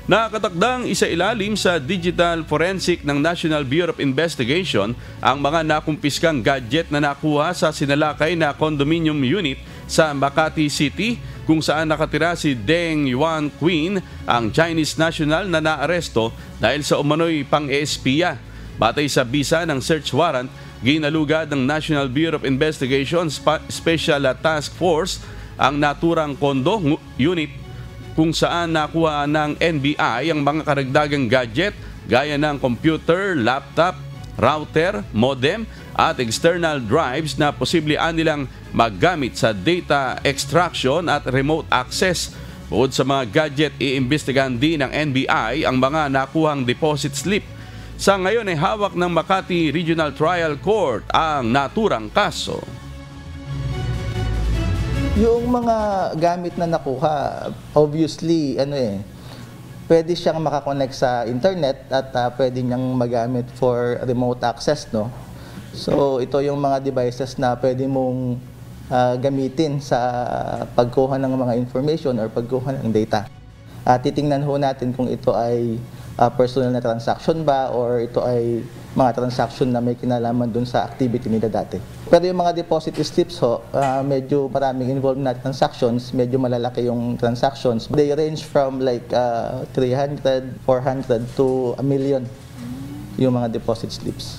Nakatakdang isailalim sa digital forensic ng National Bureau of Investigation ang mga nakumpiskang gadget na nakuha sa sinalakay na condominium unit sa Makati City kung saan nakatira si Deng Yuan Queen, ang Chinese national na naaresto dahil sa umano'y pang-espiya. Batay sa bisa ng search warrant, ginalugad ng National Bureau of Investigation Special Task Force ang naturang kondo unit kung saan nakuha ng NBI ang mga karagdagang gadget gaya ng computer, laptop, router, modem at external drives na posible nilang maggamit sa data extraction at remote access. Bukod sa mga gadget, iimbestigahan din ng NBI ang mga nakuhang deposit slip. Sa ngayon ay hawak ng Makati Regional Trial Court ang naturang kaso. Yung mga gamit na nakuha, obviously, pwede siyang makakonect sa internet at pwede niyang magamit for remote access, no? So, ito yung mga devices na pwede mong gamitin sa pagkuha ng mga information or pagkuha ng data. Titingnan ho natin kung ito ay personal na transaction ba or ito ay mga transaction na may kinalaman dun sa activity nila dati. Pero yung mga deposit slips ho, medyo maraming involved na transactions, medyo malalaki yung transactions. They range from like 300, 400 to 1 million yung mga deposit slips.